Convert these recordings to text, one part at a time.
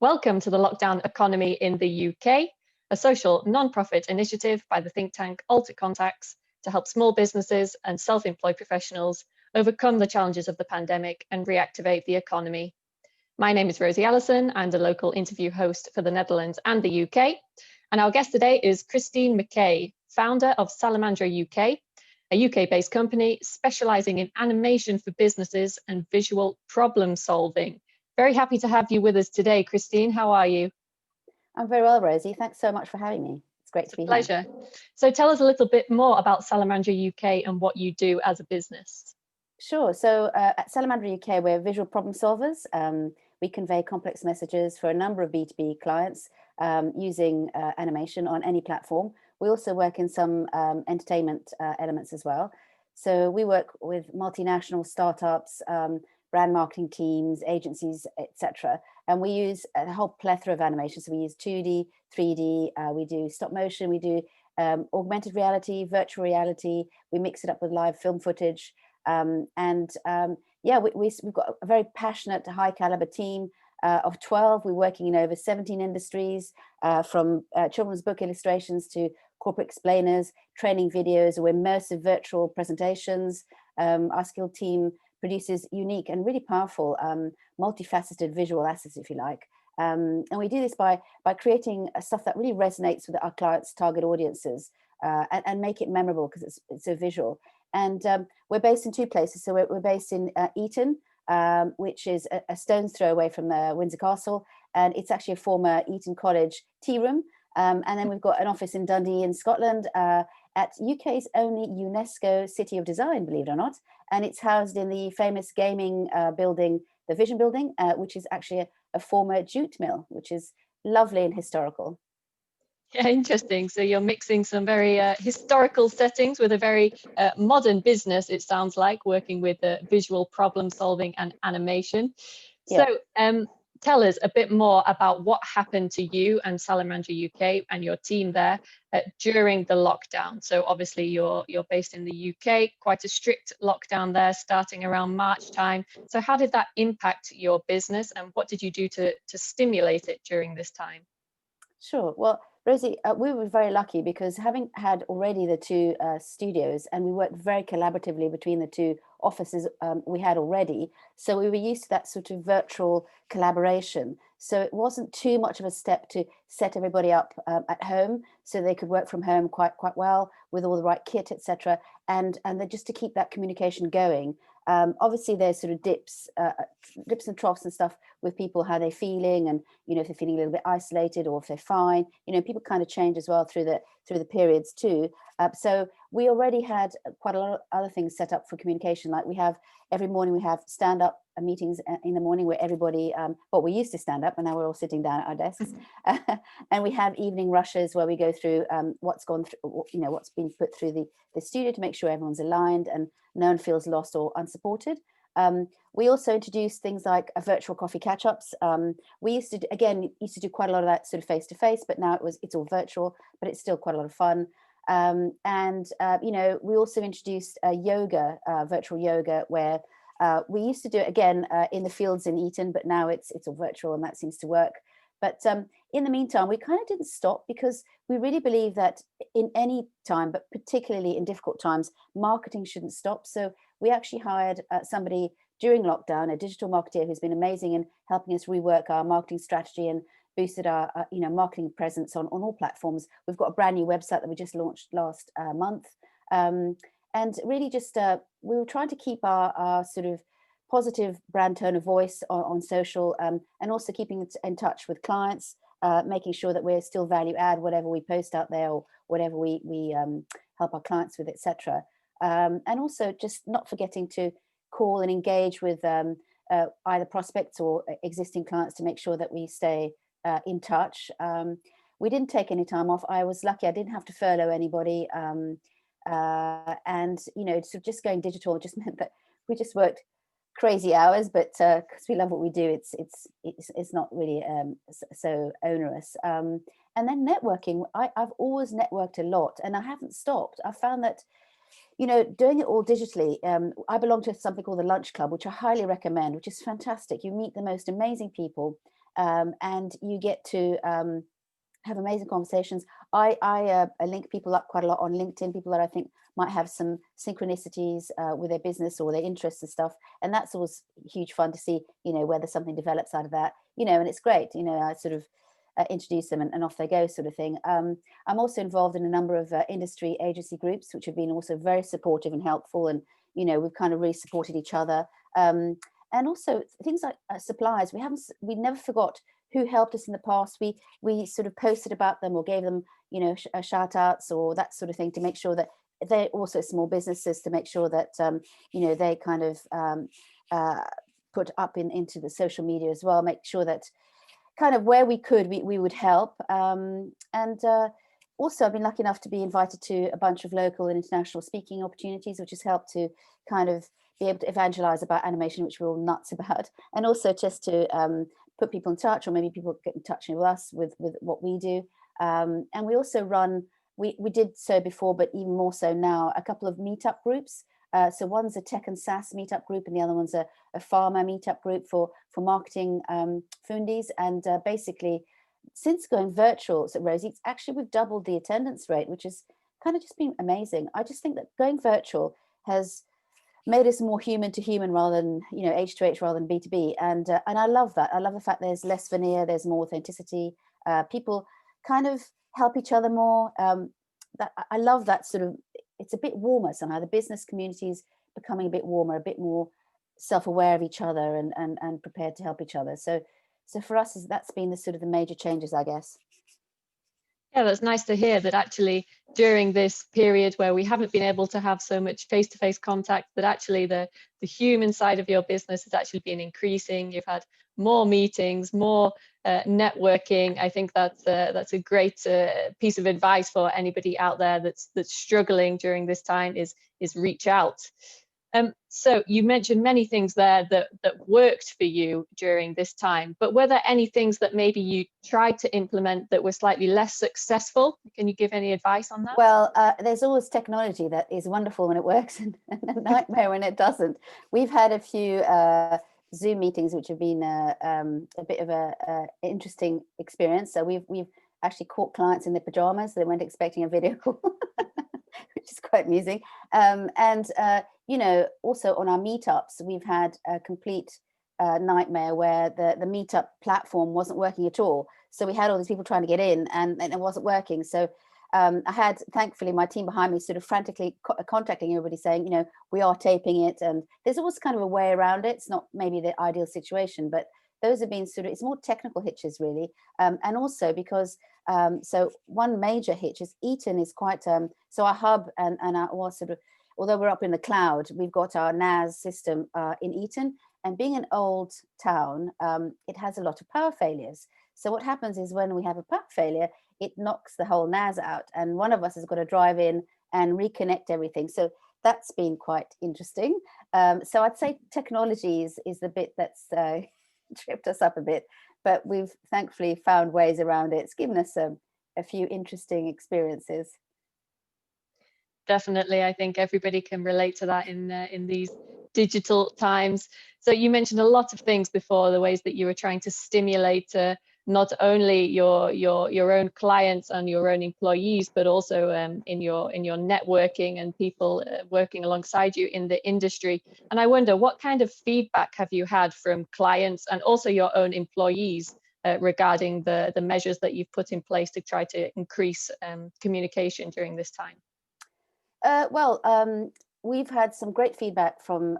Welcome to the Lockdown Economy in the UK, a social non-profit initiative by the think tank AlterContacts to help small businesses and self-employed professionals overcome the challenges of the pandemic and reactivate the economy. My name is Rosie Allison. I'm the local interview host for the Netherlands and the UK. And our guest today is Christine MacKay, founder of Salamander UK, a UK-based company specialising in animation for businesses and visual problem solving. Very happy to have you with us today, Christine. How are you? I'm very well, Rosie. Thanks so much for having me. It's great to be here. Pleasure. So tell us a little bit more about Salamander UK and what you do as a business. Sure. So at Salamander UK, we're visual problem solvers. We convey complex messages for a number of B2B clients using animation on any platform. We also work in some entertainment elements as well. So we work with multinational startups, brand marketing teams, agencies, etc. And we use a whole plethora of animations. So we use 2D, 3D, we do stop motion, we do augmented reality, virtual reality, we mix it up with live film footage. Yeah, we've got a very passionate, high caliber team of 12. We're working in over 17 industries, from children's book illustrations to corporate explainers, training videos, or immersive virtual presentations. Our skilled team produces unique and really powerful, multifaceted visual assets, if you like. And we do this by creating stuff that really resonates with our clients' target audiences and make it memorable because it's so visual. And we're based in two places. So we're based in Eton, which is a stone's throw away from Windsor Castle. And it's actually a former Eton College tea room. And then we've got an office in Dundee in Scotland at UK's only UNESCO City of Design, believe it or not. And it's housed in the famous gaming building, the Vision Building, which is actually a former jute mill, which is lovely and historical. Yeah, interesting. So you're mixing some very historical settings with a very modern business, it sounds like, working with visual problem solving and animation. Yeah. So tell us a bit more about what happened to you and Salamander UK and your team there during the lockdown. So obviously you're based in the UK, quite a strict lockdown there starting around March time. So how did that impact your business and what did you do to stimulate it during this time? Sure. Well, Rosie, we were very lucky because having had already the two studios, and we worked very collaboratively between the two offices we had already. So we were used to that sort of virtual collaboration. So it wasn't too much of a step to set everybody up at home so they could work from home quite well with all the right kit, etc. And then just to keep that communication going. Obviously, there's sort of dips and troughs and stuff with people, how they're feeling, and if they're feeling a little bit isolated or if they're fine. People kind of change as well through the periods too. So we already had quite a lot of other things set up for communication. Like every morning we have stand-up meetings in the morning where everybody, we used to stand up, and now we're all sitting down at our desks. And we have evening rushes where we go through what's gone through, what's been put through the studio to make sure everyone's aligned and no one feels lost or unsupported. We also introduced things like virtual coffee catch-ups. We used to do quite a lot of that sort of face-to-face, but now it's all virtual, but it's still quite a lot of fun. We also introduced yoga, virtual yoga, where we used to do it again in the fields in Eton, but now it's all virtual and that seems to work. But in the meantime, we kind of didn't stop because we really believe that in any time, but particularly in difficult times, marketing shouldn't stop. So we actually hired somebody during lockdown, a digital marketer who's been amazing in helping us rework our marketing strategy and boosted our marketing presence on all platforms. We've got a brand new website that we just launched last month. And really just we were trying to keep our sort of positive brand tone of voice on social, and also keeping in touch with clients, making sure that we're still value add whatever we post out there or whatever we help our clients with, etc. And also just not forgetting to call and engage with either prospects or existing clients to make sure that we stay in touch. We didn't take any time off. I was lucky; I didn't have to furlough anybody, and sort of just going digital just meant that we just worked crazy hours, but because we love what we do, it's not really so onerous. And then networking. I've always networked a lot, and I haven't stopped. I found that doing it all digitally. I belong to something called the Lunch Club, which I highly recommend, which is fantastic. You meet the most amazing people. and you get to have amazing conversations. I link people up quite a lot on LinkedIn, people that I think might have some synchronicities with their business or their interests and stuff. And that's always huge fun to see, whether something develops out of that, and it's great. I sort of introduce them and off they go sort of thing. I'm also involved in a number of industry agency groups, which have been also very supportive and helpful. And, we've kind of really supported each other. And also things like suppliers, we never forgot who helped us in the past. We sort of posted about them or gave them, shout outs or that sort of thing to make sure that they're also small businesses, to make sure that, they kind of put up into the social media as well, make sure that kind of where we could, we would help. Also, I've been lucky enough to be invited to a bunch of local and international speaking opportunities, which has helped to kind of be able to evangelize about animation, which we're all nuts about, and also just to put people in touch, or maybe people get in touch with us with what we do. And we also run, we did so before, but even more so now, a couple of meetup groups. So one's a tech and SaaS meetup group, and the other one's a pharma meetup group for marketing fundies. And basically, since going virtual at Rosie, we've doubled the attendance rate, which has kind of just been amazing. I just think that going virtual has made us more human to human rather than H to H rather than B to B, and I love that. I love the fact there's less veneer, there's more authenticity. People kind of help each other more. That I love that sort of. It's a bit warmer somehow. The business community is becoming a bit warmer, a bit more self-aware of each other and prepared to help each other. So for us, that's been the sort of the major changes, I guess. Yeah, that's nice to hear that actually during this period where we haven't been able to have so much face-to-face contact, that actually the human side of your business has actually been increasing. You've had more meetings, more networking. I think that's a great piece of advice for anybody out there that's struggling during this time, is reach out. So you mentioned many things there that worked for you during this time, but were there any things that maybe you tried to implement that were slightly less successful? Can you give any advice on that? Well, there's always technology that is wonderful when it works and a nightmare when it doesn't. We've had a few Zoom meetings which have been a bit of a interesting experience. So we've actually caught clients in their pajamas. They weren't expecting a video call, which is quite amusing. Also on our meetups, we've had a complete nightmare where the meetup platform wasn't working at all. So we had all these people trying to get in and it wasn't working. So I had, thankfully, my team behind me sort of frantically contacting everybody saying, we are taping it. And there's always kind of a way around it. It's not maybe the ideal situation, but those have been sort of, it's more technical hitches really. And also because, so one major hitch is Eton is quite, so our hub and our sort of, although we're up in the cloud, we've got our NAS system in Eton, and being an old town, it has a lot of power failures. So what happens is when we have a power failure, it knocks the whole NAS out, and one of us has got to drive in and reconnect everything. So that's been quite interesting. So I'd say technology is the bit that's tripped us up a bit, but we've thankfully found ways around it. It's given us a few interesting experiences. Definitely, I think everybody can relate to that in these digital times. So you mentioned a lot of things before, the ways that you were trying to stimulate not only your own clients and your own employees, but also in your networking and people working alongside you in the industry. And I wonder, what kind of feedback have you had from clients and also your own employees regarding the measures that you've put in place to try to increase communication during this time? We've had some great feedback from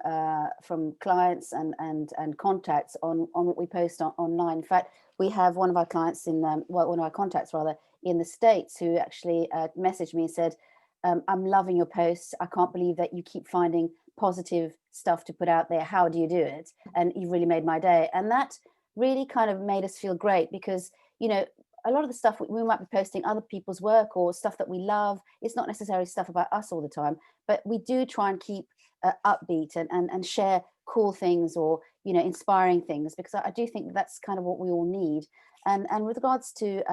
clients and contacts on what we post online. In fact, we have one of our clients one of our contacts rather in the States who actually messaged me and said, "I'm loving your posts. I can't believe that you keep finding positive stuff to put out there. How do you do it? And you've really made my day." And that really kind of made us feel great because, a lot of the stuff we might be posting other people's work or stuff that we love. It's not necessarily stuff about us all the time, but we do try and keep upbeat and share cool things or, inspiring things, because I do think that's kind of what we all need. And with regards to,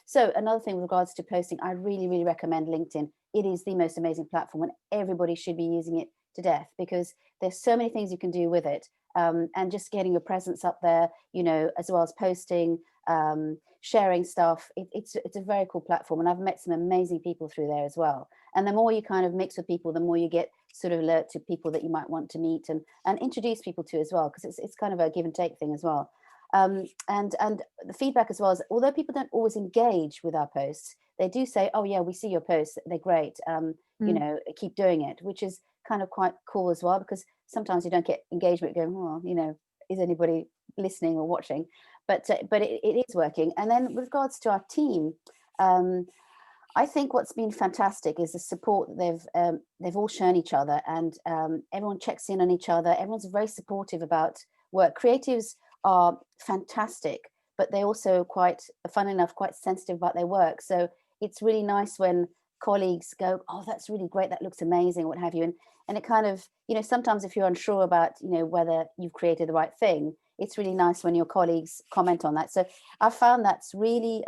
so another thing with regards to posting, I really, really recommend LinkedIn. It is the most amazing platform and everybody should be using it to death because there's so many things you can do with it. and just getting your presence up there, you know, as well as posting, sharing stuff. It's a very cool platform, and I've met some amazing people through there as well. And the more you kind of mix with people, the more you get sort of alert to people that you might want to meet and introduce people to as well, because it's kind of a give and take thing as well. And the feedback as well is, although people don't always engage with our posts, they do say, oh yeah, we see your posts, they're great, you know, keep doing it, which is kind of quite cool as well, because sometimes you don't get engagement going, well, you know, is anybody listening or watching? But it is working. And then with regards to our team, I think what's been fantastic is the support that they've all shown each other, and everyone checks in on each other. Everyone's very supportive about work. Creatives are fantastic, but they also quite, fun enough, quite sensitive about their work. So it's really nice when colleagues go, oh, that's really great, that looks amazing, what have you. And it kind of, you know, sometimes if you're unsure about, you know, whether you've created the right thing, it's really nice when your colleagues comment on that. So I found that's really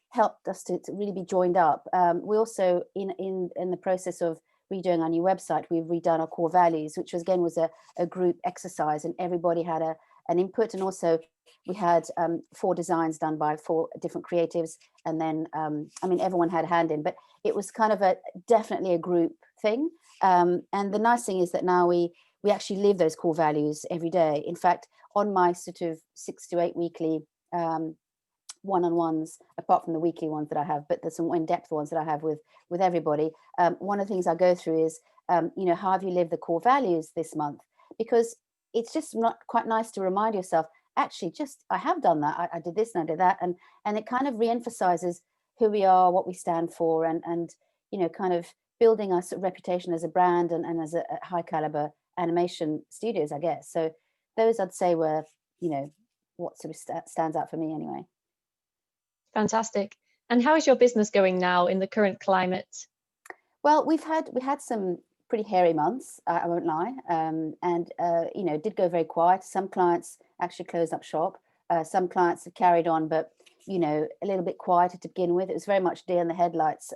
helped us to really be joined up. We also, in the process of redoing our new website, we've redone our core values, which was, again, was a group exercise, and everybody had an input. And also we had 4 designs done by 4 different creatives. And then, I mean, everyone had a hand in, but it was kind of definitely a group thing. And the nice thing is that now we actually live those core values every day. In fact, on my sort of 6 to 8 weekly one-on-ones, apart from the weekly ones that I have, but there's some in-depth ones that I have with everybody. One of the things I go through is, you know, how have you lived the core values this month? Because it's just not quite nice to remind yourself, actually, just I have done that. I did this and I did that, and it kind of re-emphasizes who we are, what we stand for, and you know, kind of building our sort of reputation as a brand and as a high caliber animation studios, I guess. So those, I'd say, were, you know, what sort of stands out for me anyway. Fantastic. And how is your business going now in the current climate? Well, we had some pretty hairy months, I won't lie, and you know, did go very quiet. Some clients actually closed up shop. Some clients have carried on, but you know, a little bit quieter to begin with. It was very much deer in the headlights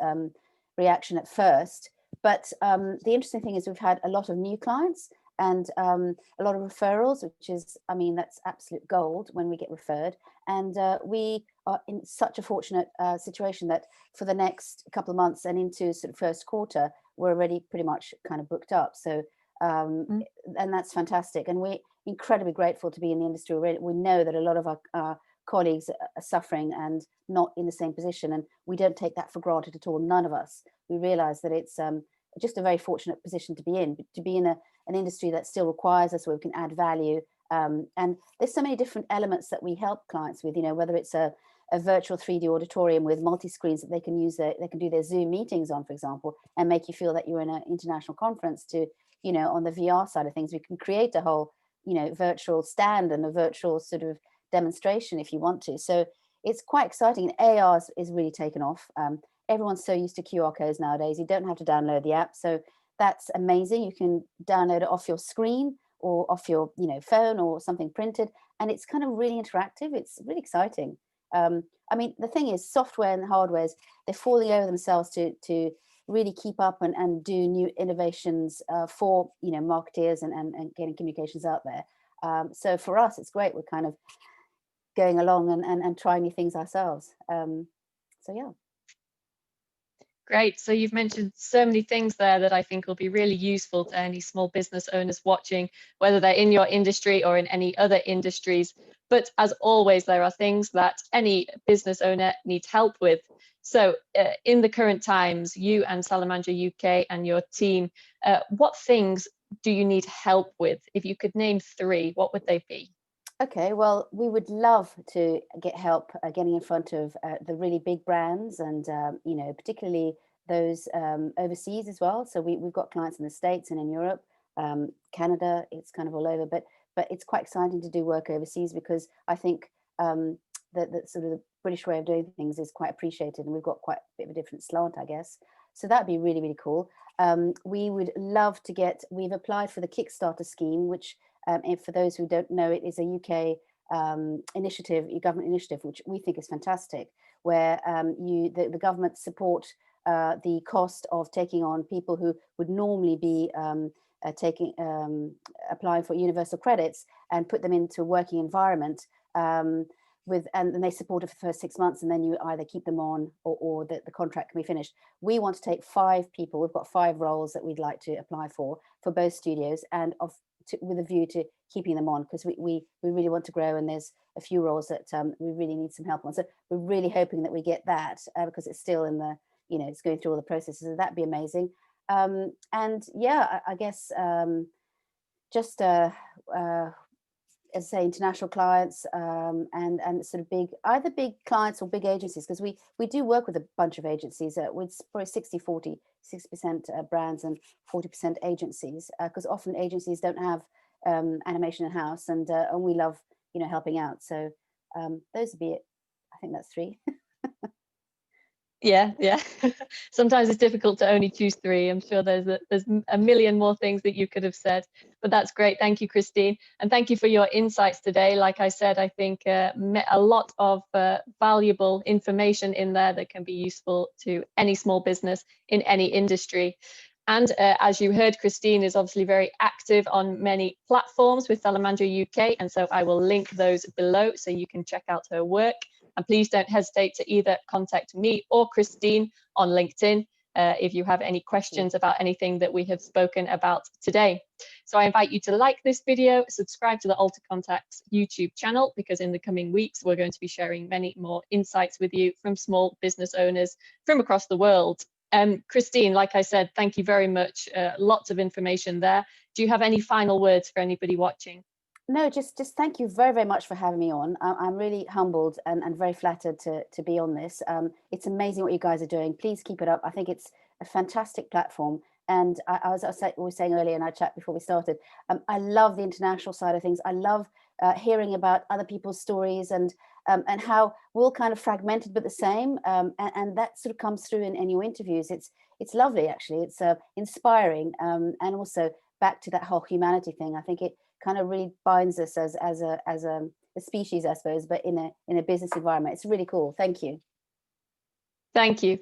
reaction at first. But the interesting thing is we've had a lot of new clients and a lot of referrals, which is, I mean, that's absolute gold when we get referred. And we are in such a fortunate situation that for the next couple of months and into sort of first quarter, we're already pretty much kind of booked up. So, and that's fantastic. And we're incredibly grateful to be in the industry. We know that a lot of our colleagues are suffering and not in the same position. And we don't take that for granted at all. None of us. We realize that it's just a very fortunate position to be in an industry that still requires us, where we can add value. And there's so many different elements that we help clients with, you know, whether it's a virtual 3D auditorium with multi-screens that they can use, they can do their Zoom meetings on, for example, and make you feel that you're in an international conference, to, you know, on the VR side of things, we can create a whole, you know, virtual stand and a virtual sort of demonstration if you want to. So it's quite exciting. And AR is really taken off. Everyone's so used to QR codes nowadays. You don't have to download the app. So that's amazing. You can download it off your screen or off your, you know, phone or something printed, and it's kind of really interactive. It's really exciting. I mean, the thing is, software and hardwares, they're falling over themselves to really keep up and do new innovations for, you know, marketeers and getting communications out there. So for us, it's great. We're kind of going along and trying new things ourselves. So yeah. Great. So you've mentioned so many things there that I think will be really useful to any small business owners watching, whether they're in your industry or in any other industries. But as always, there are things that any business owner needs help with. So in the current times, you and Salamander UK and your team, what things do you need help with? If you could name 3, what would they be? Okay, well, we would love to get help getting in front of the really big brands, and you know, particularly those overseas as well. So we've got clients in the States and in Europe, Canada. It's kind of all over, but it's quite exciting to do work overseas, because I think that sort of the British way of doing things is quite appreciated, and we've got quite a bit of a different slant, I guess. So that'd be really, really cool. We would love to we've applied for the Kickstarter scheme, which and for those who don't know, it is a UK initiative, government initiative, which we think is fantastic, where the government support the cost of taking on people who would normally be applying for universal credits and put them into a working environment and they support it for the first 6 months, and then you either keep them on or the contract can be finished. We want to take 5 people. We've got 5 roles that we'd like to apply for both studios, and with a view to keeping them on, because we really want to grow, and there's a few roles that we really need some help on. So we're really hoping that we get that because it's still in the, it's going through all the processes. So that'd be amazing. And yeah, I guess just as I say, international clients and sort of either big clients or big agencies, because we do work with a bunch of agencies with probably 60-40, 60% brands and 40% agencies, because often agencies don't have animation in-house, and we love helping out. So those would be it. I think that's 3. Yeah. Sometimes it's difficult to only choose 3. I'm sure there's a million more things that you could have said, but that's great. Thank you, Christine, and thank you for your insights today. Like I said, I think a lot of valuable information in there that can be useful to any small business in any industry. And as you heard, Christine is obviously very active on many platforms with Salamander UK, and so I will link those below so you can check out her work. And please don't hesitate to either contact me or Christine on LinkedIn if you have any questions about anything that we have spoken about today. So I invite you to like this video, subscribe to the AlterContacts YouTube channel, because in the coming weeks, we're going to be sharing many more insights with you from small business owners from across the world. Christine, like I said, thank you very much. Lots of information there. Do you have any final words for anybody watching? No, just thank you very, very much for having me on. I'm really humbled and very flattered to be on this. It's amazing what you guys are doing. Please keep it up. I think it's a fantastic platform. And I was saying earlier in our chat before we started, I love the international side of things. I love hearing about other people's stories and how we're all kind of fragmented but the same. And that sort of comes through in your interviews. It's lovely, actually. It's inspiring, and also back to that whole humanity thing. I think it kind of really binds us as a species, I suppose, but in a business environment. It's really cool. Thank you. Thank you.